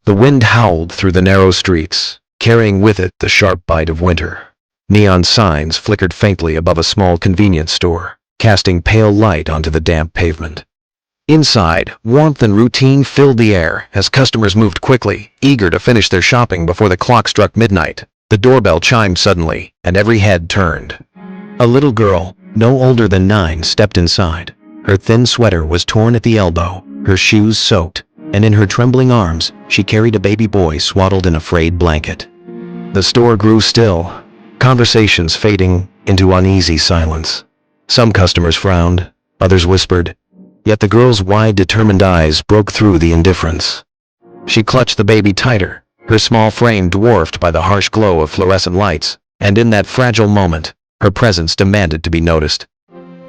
The wind howled through the narrow streets, carrying with it the sharp bite of winter. Neon signs flickered faintly above a small convenience store, casting pale light onto the damp pavement. Inside, warmth and routine filled the air as customers moved quickly, eager to finish their shopping before the clock struck midnight. The doorbell chimed suddenly, and every head turned. A little girl, no older than 9, stepped inside. Her thin sweater was torn at the elbow, her shoes soaked, and in her trembling arms, she carried a baby boy swaddled in a frayed blanket. The store grew still, conversations fading into uneasy silence. Some customers frowned, others whispered, yet the girl's wide, determined eyes broke through the indifference. She clutched the baby tighter, her small frame dwarfed by the harsh glow of fluorescent lights, and in that fragile moment, her presence demanded to be noticed.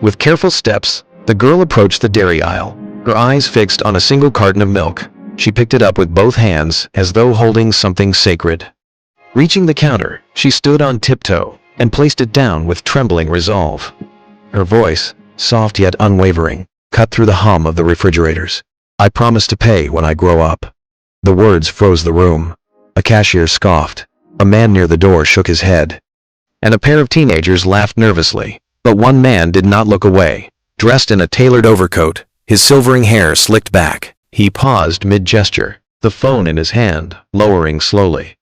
With careful steps, the girl approached the dairy aisle, her eyes fixed on a single carton of milk. She picked it up with both hands as though holding something sacred. Reaching the counter, she stood on tiptoe and placed it down with trembling resolve. Her voice, soft yet unwavering, cut through the hum of the refrigerators. "I promise to pay when I grow up." The words froze the room. A cashier scoffed. A man near the door shook his head. And a pair of teenagers laughed nervously. But one man did not look away. Dressed in a tailored overcoat, his silvering hair slicked back, he paused mid-gesture, the phone in his hand, lowering slowly.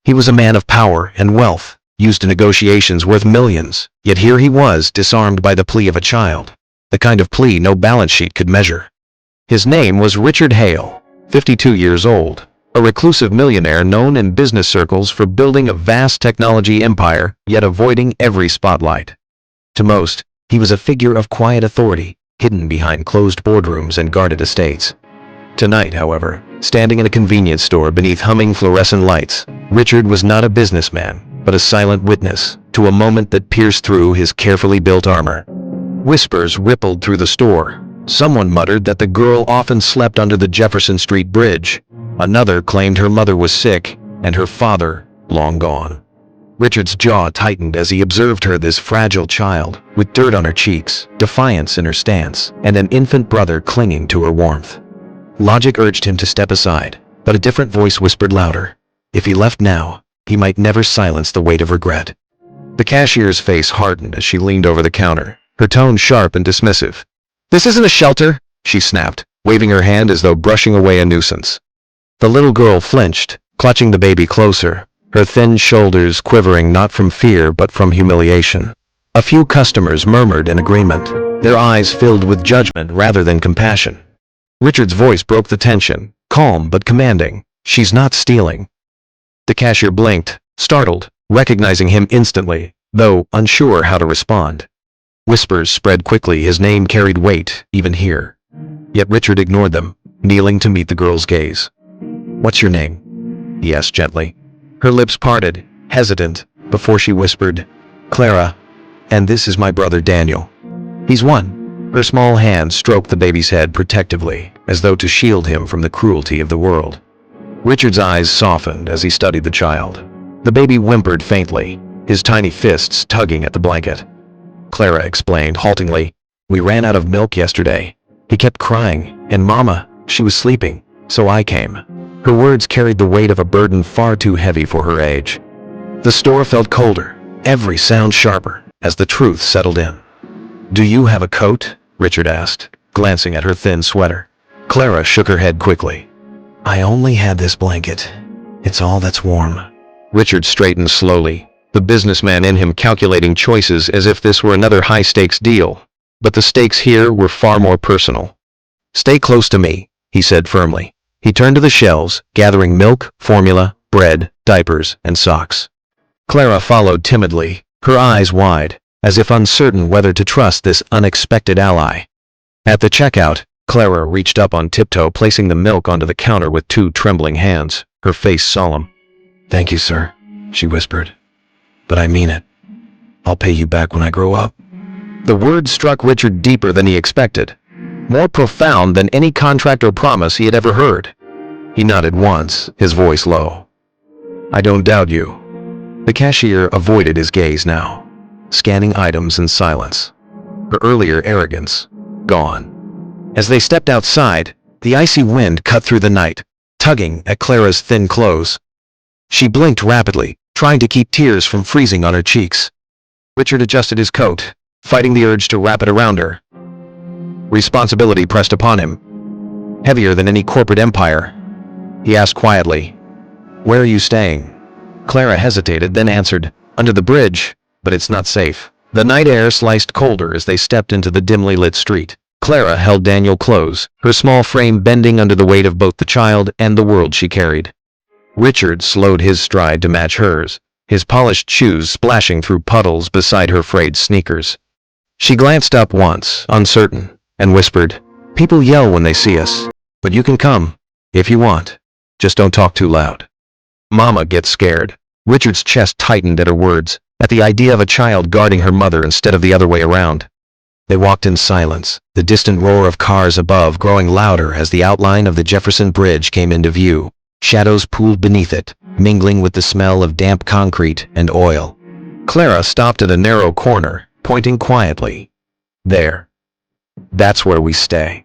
He was a man of power and wealth, used to negotiations worth millions, yet here he was, disarmed by the plea of a child. The kind of plea no balance sheet could measure. His name was Richard Hale, 52 years old, a reclusive millionaire known in business circles for building a vast technology empire, yet avoiding every spotlight. To most, he was a figure of quiet authority, hidden behind closed boardrooms and guarded estates. Tonight, however, standing in a convenience store beneath humming fluorescent lights, Richard was not a businessman, but a silent witness to a moment that pierced through his carefully built armor. Whispers rippled through the store. Someone muttered that the girl often slept under the Jefferson Street Bridge. Another claimed her mother was sick, and her father, long gone. Richard's jaw tightened as he observed her, this fragile child, with dirt on her cheeks, defiance in her stance, and an infant brother clinging to her warmth. Logic urged him to step aside, but a different voice whispered louder. If he left now, he might never silence the weight of regret. The cashier's face hardened as she leaned over the counter, her tone sharp and dismissive. "This isn't a shelter," she snapped, waving her hand as though brushing away a nuisance. The little girl flinched, clutching the baby closer, her thin shoulders quivering not from fear but from humiliation. A few customers murmured in agreement, their eyes filled with judgment rather than compassion. Richard's voice broke the tension, calm but commanding. "She's not stealing." The cashier blinked, startled, recognizing him instantly, though unsure how to respond. Whispers spread quickly, his name carried weight, even here. Yet Richard ignored them, kneeling to meet the girl's gaze. "What's your name?" he asked gently. Her lips parted, hesitant, before she whispered, "Clara, and this is my brother Daniel. He's one." Her small hand stroked the baby's head protectively, as though to shield him from the cruelty of the world. Richard's eyes softened as he studied the child. The baby whimpered faintly, his tiny fists tugging at the blanket. Clara explained haltingly, "We ran out of milk yesterday. He kept crying, and Mama, she was sleeping, so I came." Her words carried the weight of a burden far too heavy for her age. The store felt colder, every sound sharper, as the truth settled in. "Do you have a coat?" Richard asked, glancing at her thin sweater. Clara shook her head quickly. "I only had this blanket. It's all that's warm." Richard straightened slowly, the businessman in him calculating choices as if this were another high-stakes deal. But the stakes here were far more personal. "Stay close to me," he said firmly. He turned to the shelves, gathering milk, formula, bread, diapers, and socks. Clara followed timidly, her eyes wide, as if uncertain whether to trust this unexpected ally. At the checkout, Clara reached up on tiptoe, placing the milk onto the counter with 2 trembling hands, her face solemn. "Thank you, sir," she whispered. "But I mean it. I'll pay you back when I grow up." The words struck Richard deeper than he expected, more profound than any contract or promise he had ever heard. He nodded once, his voice low. "I don't doubt you." The cashier avoided his gaze now, scanning items in silence, her earlier arrogance gone. As they stepped outside, the icy wind cut through the night, tugging at Clara's thin clothes. She blinked rapidly, trying to keep tears from freezing on her cheeks. Richard adjusted his coat, fighting the urge to wrap it around her. Responsibility pressed upon him, heavier than any corporate empire. He asked quietly, "Where are you staying?" Clara hesitated, then answered, "Under the bridge, but it's not safe." The night air sliced colder as they stepped into the dimly lit street. Clara held Daniel close, her small frame bending under the weight of both the child and the world she carried. Richard slowed his stride to match hers, his polished shoes splashing through puddles beside her frayed sneakers. She glanced up once, uncertain, and whispered, "People yell when they see us, but you can come, if you want. Just don't talk too loud." Mama gets scared. Richard's chest tightened at her words, at the idea of a child guarding her mother instead of the other way around. They walked in silence, the distant roar of cars above growing louder as the outline of the Jefferson Bridge came into view. Shadows pooled beneath it, mingling with the smell of damp concrete and oil. Clara stopped at a narrow corner, pointing quietly. "There. That's where we stay."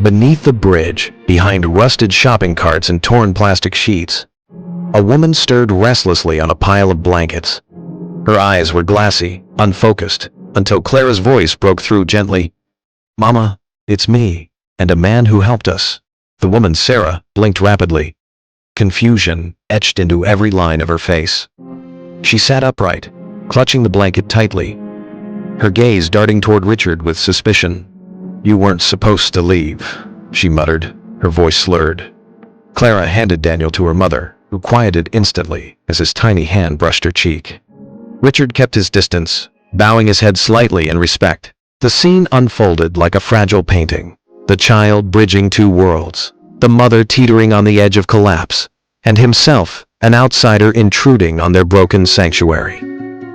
Beneath the bridge, behind rusted shopping carts and torn plastic sheets, a woman stirred restlessly on a pile of blankets. Her eyes were glassy, unfocused, until Clara's voice broke through gently. "Mama, it's me, and a man who helped us." The woman, Sarah, blinked rapidly, confusion etched into every line of her face. She sat upright, clutching the blanket tightly, her gaze darting toward Richard with suspicion. "You weren't supposed to leave," she muttered, her voice slurred. Clara handed Daniel to her mother, who quieted instantly as his tiny hand brushed her cheek. Richard kept his distance, bowing his head slightly in respect. The scene unfolded like a fragile painting, the child bridging two worlds, the mother teetering on the edge of collapse, and himself, an outsider intruding on their broken sanctuary.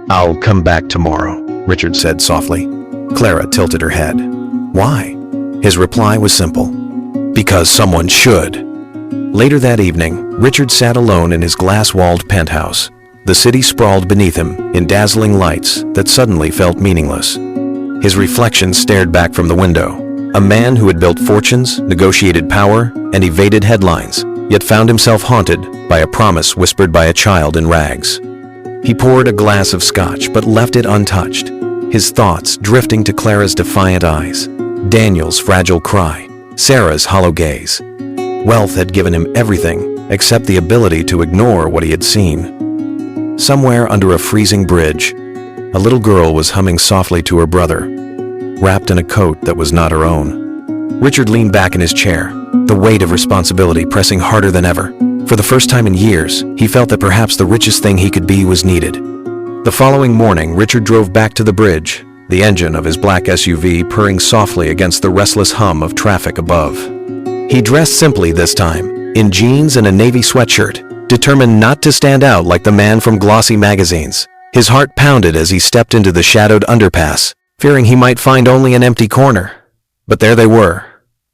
"I'll come back tomorrow," Richard said softly. Clara tilted her head. "Why?" His reply was simple. "Because someone should." Later that evening, Richard sat alone in his glass-walled penthouse. The city sprawled beneath him in dazzling lights that suddenly felt meaningless. His reflection stared back from the window. A man who had built fortunes, negotiated power, and evaded headlines, yet found himself haunted by a promise whispered by a child in rags. He poured a glass of scotch but left it untouched, his thoughts drifting to Clara's defiant eyes, Daniel's fragile cry, Sarah's hollow gaze. Wealth had given him everything except the ability to ignore what he had seen. Somewhere under a freezing bridge, a little girl was humming softly to her brother, wrapped in a coat that was not her own. Richard leaned back in his chair, the weight of responsibility pressing harder than ever. For the first time in years, he felt that perhaps the richest thing he could be was needed. The following morning, Richard drove back to the bridge, the engine of his black SUV purring softly against the restless hum of traffic above. He dressed simply this time, in jeans and a navy sweatshirt, determined not to stand out like the man from glossy magazines. His heart pounded as he stepped into the shadowed underpass, fearing he might find only an empty corner. But there they were.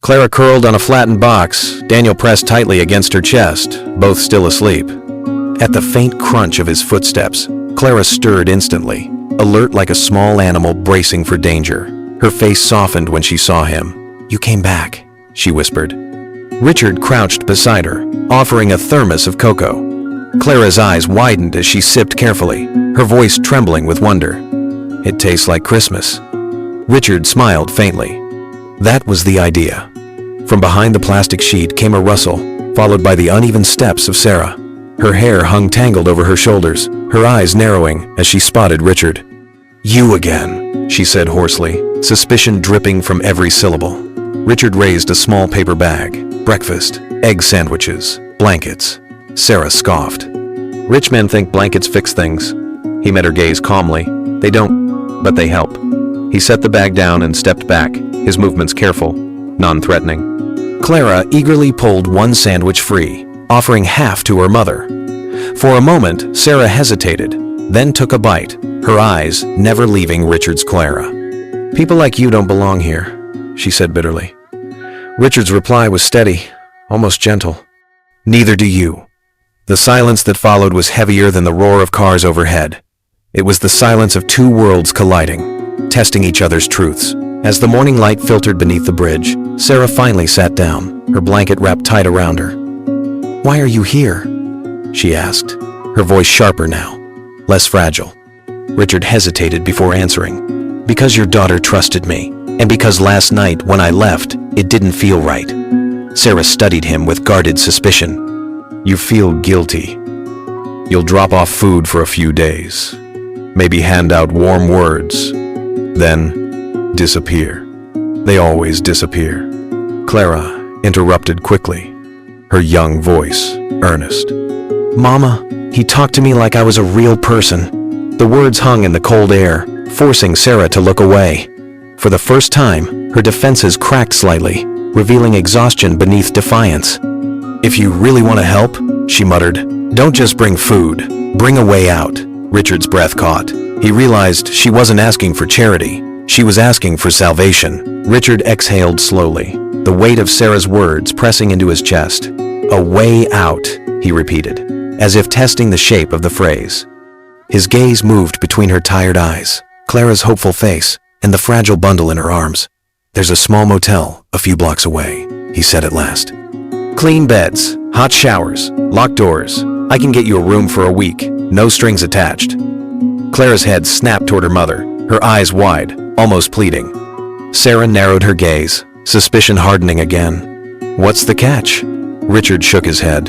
Clara curled on a flattened box, Daniel pressed tightly against her chest, both still asleep. At the faint crunch of his footsteps, Clara stirred instantly, alert like a small animal bracing for danger. Her face softened when she saw him. "You came back," she whispered. Richard crouched beside her, offering a thermos of cocoa. Clara's eyes widened as she sipped carefully, her voice trembling with wonder. "It tastes like Christmas." Richard smiled faintly. That was the idea. From behind the plastic sheet came a rustle, followed by the uneven steps of Sarah. Her hair hung tangled over her shoulders, her eyes narrowing as she spotted Richard. "You again," she said hoarsely, suspicion dripping from every syllable. Richard raised a small paper bag. Breakfast, egg sandwiches, blankets. Sarah scoffed. "Rich men think blankets fix things." He met her gaze calmly. "They don't, but they help." He set the bag down and stepped back, his movements careful, non-threatening. Clara eagerly pulled one sandwich free, offering half to her mother. For a moment, Sarah hesitated, then took a bite, her eyes never leaving Richard's Clara. "People like you don't belong here," she said bitterly. Richard's reply was steady, almost gentle. "Neither do you." The silence that followed was heavier than the roar of cars overhead. It was the silence of two worlds colliding, testing each other's truths. As the morning light filtered beneath the bridge, Sarah finally sat down, her blanket wrapped tight around her. "Why are you here?" she asked, her voice sharper now, less fragile. Richard hesitated before answering. "Because your daughter trusted me, and because last night when I left, it didn't feel right." Sarah studied him with guarded suspicion. "You feel guilty. You'll drop off food for a few days. Maybe hand out warm words. Then disappear. They always disappear." Clara interrupted quickly, her young voice earnest. "Mama, he talked to me like I was a real person." The words hung in the cold air, forcing Sarah to look away. For the first time, her defenses cracked slightly, revealing exhaustion beneath defiance. "If you really want to help," she muttered, "don't just bring food. Bring a way out." Richard's breath caught. He realized she wasn't asking for charity. She was asking for salvation. Richard exhaled slowly, the weight of Sarah's words pressing into his chest. "A way out," he repeated, as if testing the shape of the phrase. His gaze moved between her tired eyes, Clara's hopeful face, and the fragile bundle in her arms. "There's a small motel a few blocks away," he said at last. "Clean beds, hot showers, locked doors. I can get you a room for a week, no strings attached." Clara's head snapped toward her mother, her eyes wide, almost pleading. Sarah narrowed her gaze, suspicion hardening again. "What's the catch?" Richard shook his head.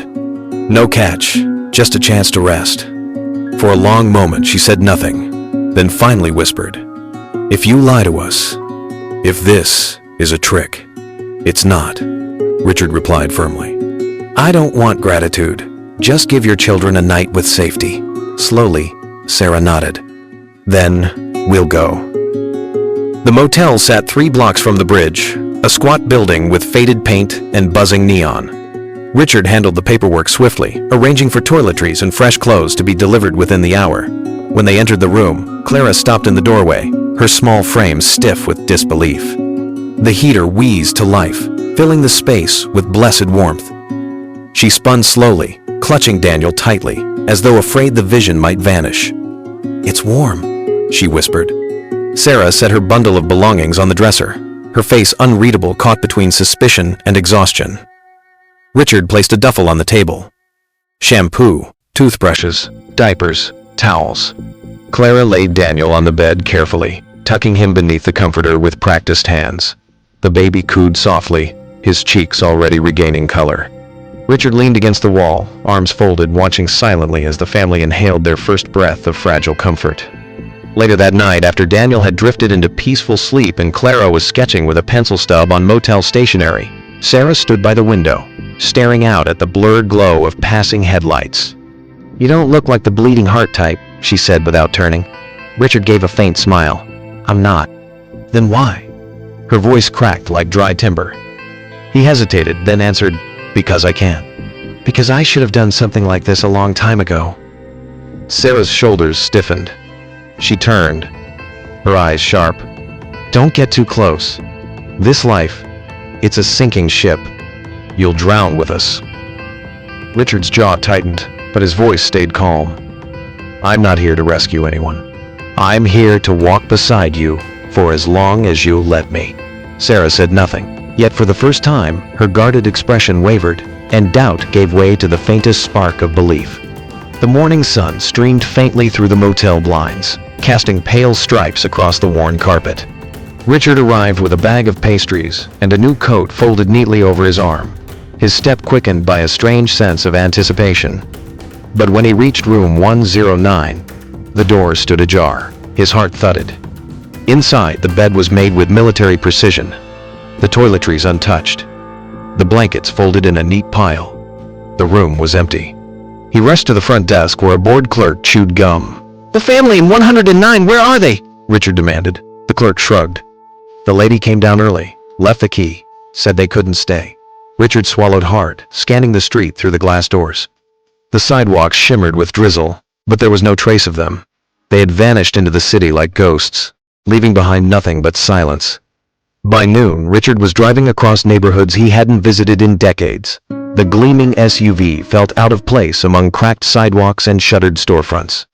"No catch, just a chance to rest." For a long moment she said nothing, then finally whispered, "If you lie to us, if this is a trick." "It's not," Richard replied firmly. "I don't want gratitude. Just give your children a night with safety." Slowly, Sarah nodded. "Then we'll go." The motel sat 3 blocks from the bridge, a squat building with faded paint and buzzing neon. Richard handled the paperwork swiftly, arranging for toiletries and fresh clothes to be delivered within the hour. When they entered the room, Clara stopped in the doorway, her small frame stiff with disbelief. The heater wheezed to life, filling the space with blessed warmth. She spun slowly, clutching Daniel tightly, as though afraid the vision might vanish. "It's warm," she whispered. Sarah set her bundle of belongings on the dresser, her face unreadable, caught between suspicion and exhaustion. Richard placed a duffel on the table. Shampoo, toothbrushes, diapers, towels. Clara laid Daniel on the bed carefully, tucking him beneath the comforter with practiced hands. The baby cooed softly, his cheeks already regaining color. Richard leaned against the wall, arms folded, watching silently as the family inhaled their first breath of fragile comfort. Later that night, after Daniel had drifted into peaceful sleep and Clara was sketching with a pencil stub on Motel stationery, Sarah stood by the window, staring out at the blurred glow of passing headlights. "You don't look like the bleeding heart type," she said without turning. Richard gave a faint smile. "I'm not." "Then why?" Her voice cracked like dry timber. He hesitated, then answered, "Because I can." "Because I should have done something like this a long time ago." Sarah's shoulders stiffened. She turned, her eyes sharp. "Don't get too close. This life, it's a sinking ship. You'll drown with us." Richard's jaw tightened, but his voice stayed calm. "I'm not here to rescue anyone. I'm here to walk beside you for as long as you'll let me." Sarah said nothing, yet for the first time, her guarded expression wavered, and doubt gave way to the faintest spark of belief. The morning sun streamed faintly through the motel blinds, casting pale stripes across the worn carpet. Richard arrived with a bag of pastries and a new coat folded neatly over his arm, his step quickened by a strange sense of anticipation. But when he reached room 109, the door stood ajar. His heart thudded. Inside, the bed was made with military precision, the toiletries untouched, the blankets folded in a neat pile. The room was empty. He rushed to the front desk where a bored clerk chewed gum. "The family in 109, where are they?" Richard demanded. The clerk shrugged. "The lady came down early, left the key, said they couldn't stay." Richard swallowed hard, scanning the street through the glass doors. The sidewalks shimmered with drizzle, but there was no trace of them. They had vanished into the city like ghosts, leaving behind nothing but silence. By noon, Richard was driving across neighborhoods he hadn't visited in decades. The gleaming SUV felt out of place among cracked sidewalks and shuttered storefronts.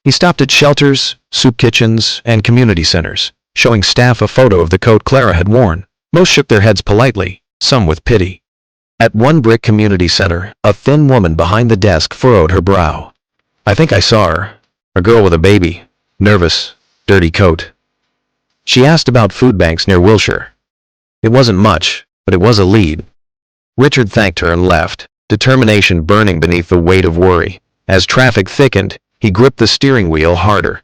He stopped at shelters, soup kitchens, and community centers, showing staff a photo of the coat Clara had worn. Most shook their heads politely, some with pity. At one brick community center, a thin woman behind the desk furrowed her brow. I think I saw her. A girl with a baby. Nervous. Dirty coat. She asked about food banks near Wilshire. It wasn't much, but it was a lead. Richard thanked her and left, determination burning beneath the weight of worry. As traffic thickened, he gripped the steering wheel harder.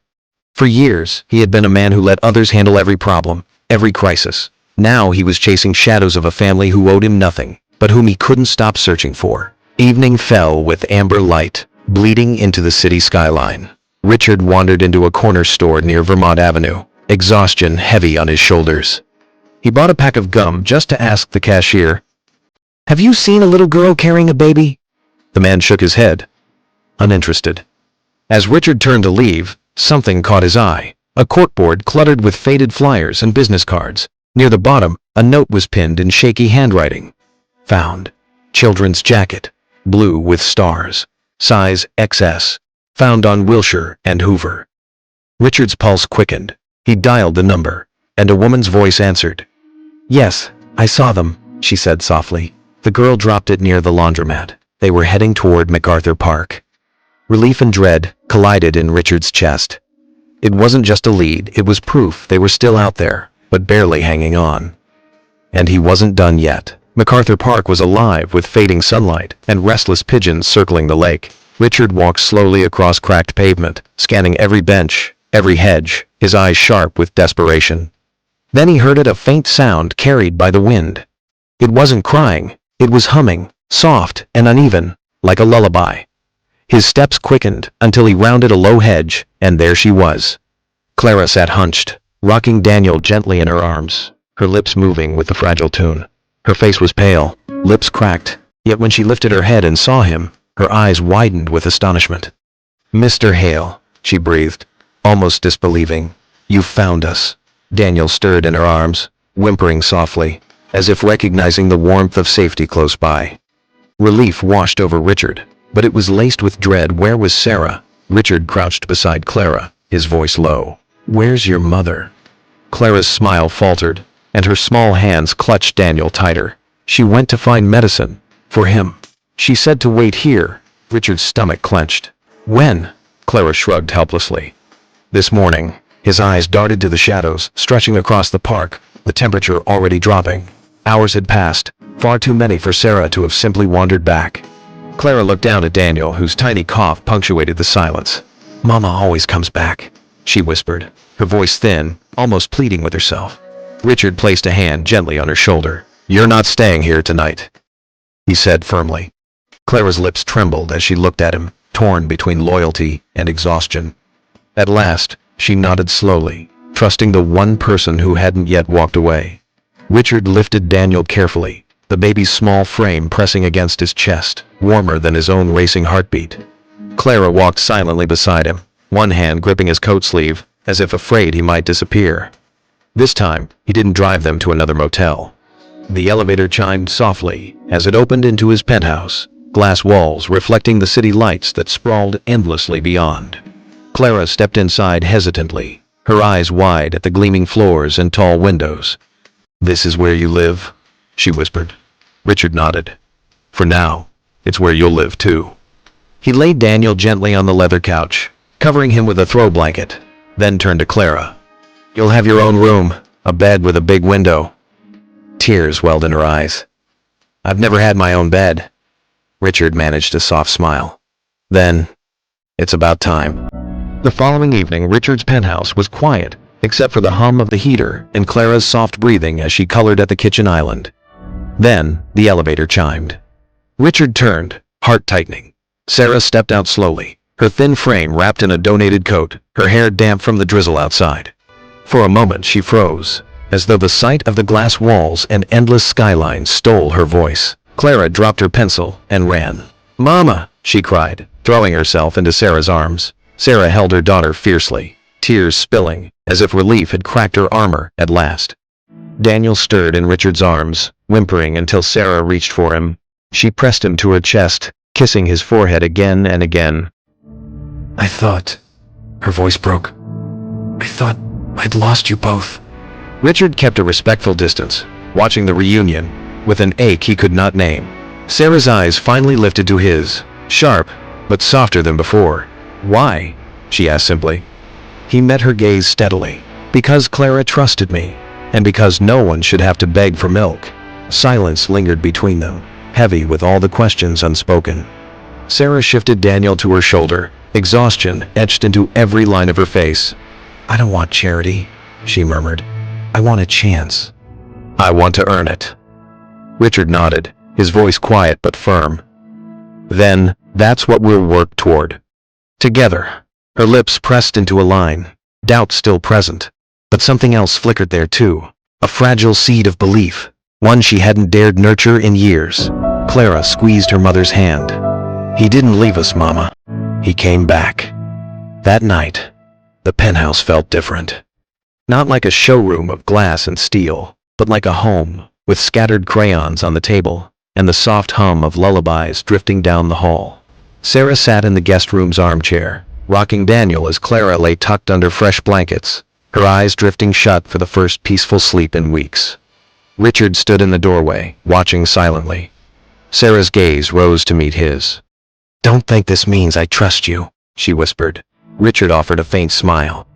For years, he had been a man who let others handle every problem, every crisis. Now he was chasing shadows of a family who owed him nothing, but whom he couldn't stop searching for. Evening fell with amber light, bleeding into the city skyline. Richard wandered into a corner store near Vermont Avenue, exhaustion heavy on his shoulders. He bought a pack of gum just to ask the cashier, "Have you seen a little girl carrying a baby?" The man shook his head, uninterested. As Richard turned to leave, something caught his eye. A corkboard cluttered with faded flyers and business cards. Near the bottom, a note was pinned in shaky handwriting. Found. Children's jacket. Blue with stars. Size XS. Found on Wilshire and Hoover. Richard's pulse quickened. He dialed the number, and a woman's voice answered. "Yes, I saw them," she said softly. The girl dropped it near the laundromat. They were heading toward MacArthur Park. Relief and dread collided in Richard's chest. It wasn't just a lead, it was proof they were still out there, but barely hanging on. And he wasn't done yet. MacArthur Park was alive with fading sunlight and restless pigeons circling the lake. Richard walked slowly across cracked pavement, scanning every bench, every hedge, his eyes sharp with desperation. Then he heard a faint sound carried by the wind. It wasn't crying, it was humming, soft and uneven, like a lullaby. His steps quickened until he rounded a low hedge, and there she was. Clara sat hunched, rocking Daniel gently in her arms, her lips moving with the fragile tune. Her face was pale, lips cracked, yet when she lifted her head and saw him, her eyes widened with astonishment. "Mr. Hale," she breathed, almost disbelieving. "You found us." Daniel stirred in her arms, whimpering softly, as if recognizing the warmth of safety close by. Relief washed over Richard, but it was laced with dread. Where was Sarah? Richard crouched beside Clara, his voice low. "Where's your mother?" Clara's smile faltered, and her small hands clutched Daniel tighter. "She went to find medicine. For him. She said to wait here." Richard's stomach clenched. "When?" Clara shrugged helplessly. "This morning." His eyes darted to the shadows, stretching across the park, the temperature already dropping. Hours had passed, far too many for Sarah to have simply wandered back. Clara looked down at Daniel, whose tiny cough punctuated the silence. "Mama always comes back," she whispered, her voice thin, almost pleading with herself. Richard placed a hand gently on her shoulder. "You're not staying here tonight," he said firmly. Clara's lips trembled as she looked at him, torn between loyalty and exhaustion. At last, she nodded slowly, trusting the one person who hadn't yet walked away. Richard lifted Daniel carefully, the baby's small frame pressing against his chest, warmer than his own racing heartbeat. Clara walked silently beside him, one hand gripping his coat sleeve, as if afraid he might disappear. This time, he didn't drive them to another motel. The elevator chimed softly as it opened into his penthouse, glass walls reflecting the city lights that sprawled endlessly beyond. Clara stepped inside hesitantly, her eyes wide at the gleaming floors and tall windows. "This is where you live?" she whispered. Richard nodded. "For now, it's where you'll live too." He laid Daniel gently on the leather couch, covering him with a throw blanket, then turned to Clara. "You'll have your own room, a bed with a big window." Tears welled in her eyes. "I've never had my own bed." Richard managed a soft smile. "Then, it's about time." The following evening, Richard's penthouse was quiet, except for the hum of the heater and Clara's soft breathing as she colored at the kitchen island. Then, the elevator chimed. Richard turned, heart tightening. Sarah stepped out slowly, her thin frame wrapped in a donated coat, her hair damp from the drizzle outside. For a moment she froze, as though the sight of the glass walls and endless skyline stole her voice. Clara dropped her pencil and ran. "Mama!" she cried, throwing herself into Sarah's arms. Sarah held her daughter fiercely, tears spilling, as if relief had cracked her armor at last. Daniel stirred in Richard's arms, whimpering until Sarah reached for him. She pressed him to her chest, kissing his forehead again and again. "I thought," her voice broke, "I thought I'd lost you both." Richard kept a respectful distance, watching the reunion, with an ache he could not name. Sarah's eyes finally lifted to his, sharp, but softer than before. "Why?" she asked simply. He met her gaze steadily. "Because Clara trusted me, and because no one should have to beg for milk." Silence lingered between them, heavy with all the questions unspoken. Sarah shifted Daniel to her shoulder, exhaustion etched into every line of her face. "I don't want charity," she murmured. "I want a chance. I want to earn it." Richard nodded, his voice quiet but firm. "Then, that's what we'll work toward. Together." Her lips pressed into a line, doubt still present. But something else flickered there too, a fragile seed of belief, one she hadn't dared nurture in years. Clara squeezed her mother's hand. "He didn't leave us, Mama. He came back." That night, the penthouse felt different. Not like a showroom of glass and steel, but like a home, with scattered crayons on the table, and the soft hum of lullabies drifting down the hall. Sarah sat in the guest room's armchair, rocking Daniel as Clara lay tucked under fresh blankets, her eyes drifting shut for the first peaceful sleep in weeks. Richard stood in the doorway, watching silently. Sarah's gaze rose to meet his. "Don't think this means I trust you," she whispered. Richard offered a faint smile.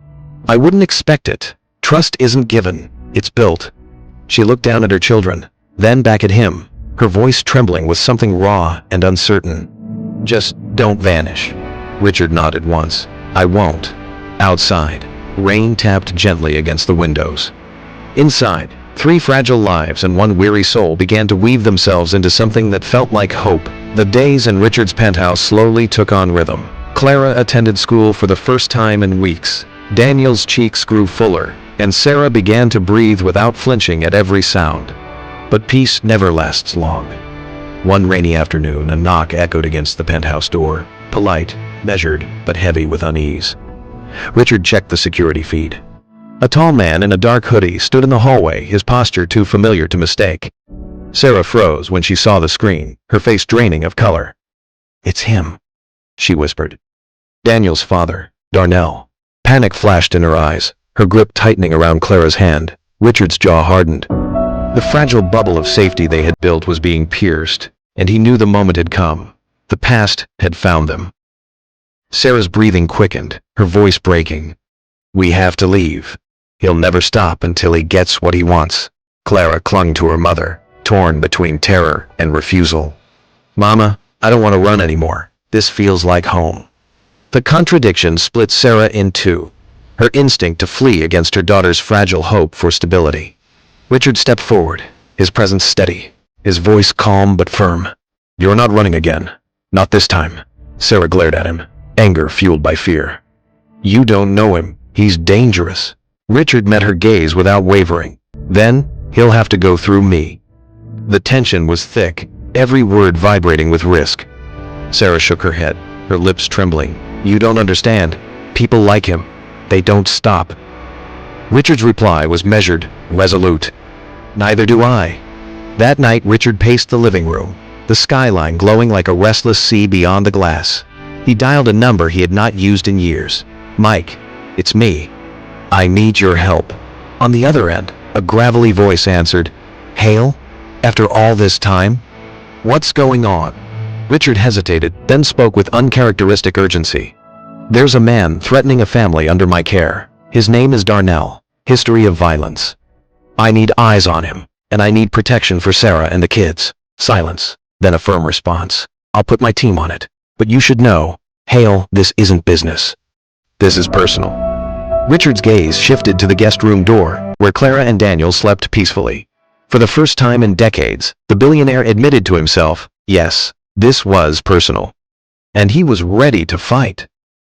"I wouldn't expect it. Trust isn't given, it's built." She looked down at her children, then back at him, her voice trembling with something raw and uncertain. "Just don't vanish." Richard nodded once. "I won't." Outside, rain tapped gently against the windows. Inside, 3 fragile lives and 1 weary soul began to weave themselves into something that felt like hope. The days in Richard's penthouse slowly took on rhythm. Clara attended school for the first time in weeks. Daniel's cheeks grew fuller, and Sarah began to breathe without flinching at every sound. But peace never lasts long. One rainy afternoon, a knock echoed against the penthouse door, polite, measured, but heavy with unease. Richard checked the security feed. A tall man in a dark hoodie stood in the hallway, his posture too familiar to mistake. Sarah froze when she saw the screen, her face draining of color. "It's him," she whispered. Daniel's father, Darnell. Panic flashed in her eyes, her grip tightening around Clara's hand. Richard's jaw hardened. The fragile bubble of safety they had built was being pierced, and he knew the moment had come. The past had found them. Sarah's breathing quickened, her voice breaking. "We have to leave. He'll never stop until he gets what he wants." Clara clung to her mother, torn between terror and refusal. "Mama, I don't want to run anymore. This feels like home." The contradiction split Sarah in two, her instinct to flee against her daughter's fragile hope for stability. Richard stepped forward, his presence steady, his voice calm but firm. "You're not running again. Not this time." Sarah glared at him, anger fueled by fear. "You don't know him. He's dangerous." Richard met her gaze without wavering. "Then, he'll have to go through me." The tension was thick, every word vibrating with risk. Sarah shook her head, her lips trembling. "You don't understand. People like him. They don't stop." Richard's reply was measured, resolute. "Neither do I." That night Richard paced the living room, the skyline glowing like a restless sea beyond the glass. He dialed a number he had not used in years. "Mike, it's me. I need your help." On the other end, a gravelly voice answered. "Hale? After all this time? What's going on?" Richard hesitated, then spoke with uncharacteristic urgency. "There's a man threatening a family under my care. His name is Darnell. History of violence. I need eyes on him, and I need protection for Sarah and the kids." Silence, then a firm response. "I'll put my team on it. But you should know, Hale, this isn't business. This is personal." Richard's gaze shifted to the guest room door, where Clara and Daniel slept peacefully. For the first time in decades, the billionaire admitted to himself, yes, this was personal. And he was ready to fight.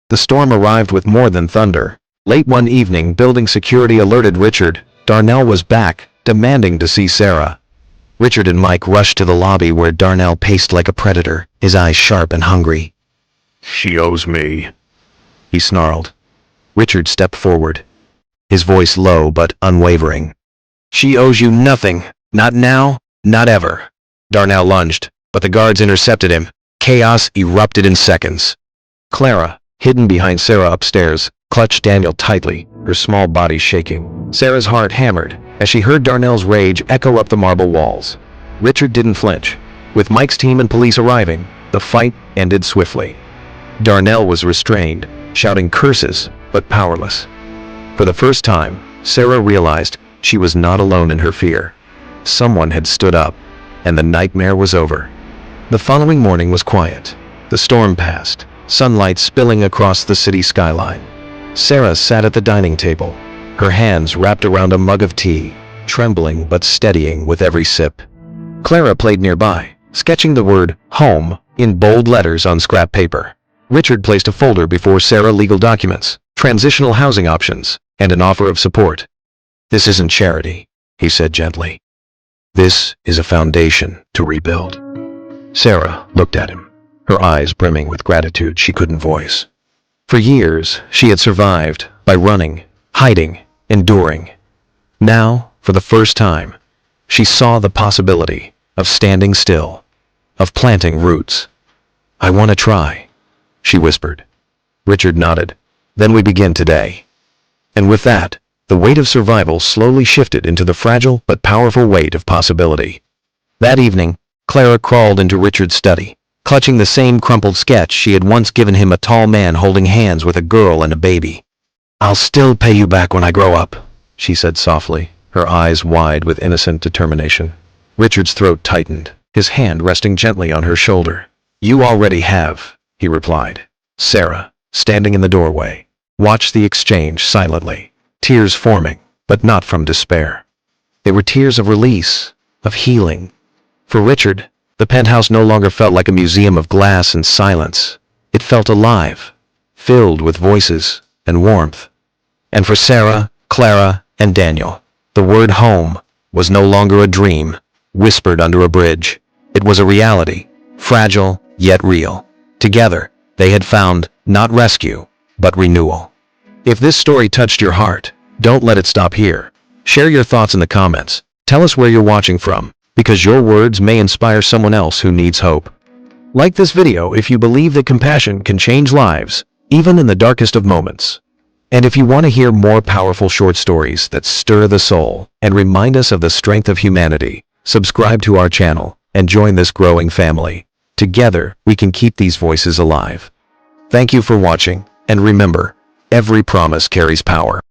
The storm arrived with more than thunder. Late one evening, building security alerted Richard. Darnell was back, demanding to see Sarah. Richard and Mike rushed to the lobby where Darnell paced like a predator, his eyes sharp and hungry. "She owes me," he snarled. Richard stepped forward, his voice low but unwavering. "She owes you nothing. Not now, not ever." Darnell lunged, but the guards intercepted him. Chaos erupted in seconds. Clara, hidden behind Sarah upstairs, clutched Daniel tightly, her small body shaking. Sarah's heart hammered as she heard Darnell's rage echo up the marble walls. Richard didn't flinch. With Mike's team and police arriving, the fight ended swiftly. Darnell was restrained, shouting curses, but powerless. For the first time, Sarah realized she was not alone in her fear. Someone had stood up, and the nightmare was over. The following morning was quiet. The storm passed, sunlight spilling across the city skyline. Sarah sat at the dining table, her hands wrapped around a mug of tea, trembling but steadying with every sip. Clara played nearby, sketching the word home in bold letters on scrap paper. Richard placed a folder before Sarah: legal documents, transitional housing options, and an offer of support. "This isn't charity," he said gently. "This is a foundation to rebuild." Sarah looked at him, her eyes brimming with gratitude she couldn't voice. For years, she had survived by running, hiding, enduring. Now, for the first time, she saw the possibility of standing still, of planting roots. "I want to try," she whispered. Richard nodded. "Then we begin today." And with that, the weight of survival slowly shifted into the fragile but powerful weight of possibility. That evening, Clara crawled into Richard's study, clutching the same crumpled sketch she had once given him, a tall man holding hands with a girl and a baby. "I'll still pay you back when I grow up," she said softly, her eyes wide with innocent determination. Richard's throat tightened, his hand resting gently on her shoulder. "You already have," he replied. Sarah, standing in the doorway, watched the exchange silently, tears forming, but not from despair. They were tears of release, of healing. For Richard, the penthouse no longer felt like a museum of glass and silence. It felt alive, filled with voices and warmth. And for Sarah, Clara, and Daniel, the word home was no longer a dream, whispered under a bridge. It was a reality, fragile yet real. Together, they had found not rescue, but renewal. If this story touched your heart, don't let it stop here. Share your thoughts in the comments. Tell us where you're watching from, because your words may inspire someone else who needs hope. Like this video if you believe that compassion can change lives, even in the darkest of moments. And if you want to hear more powerful short stories that stir the soul and remind us of the strength of humanity, subscribe to our channel and join this growing family. Together, we can keep these voices alive. Thank you for watching, and remember, every promise carries power.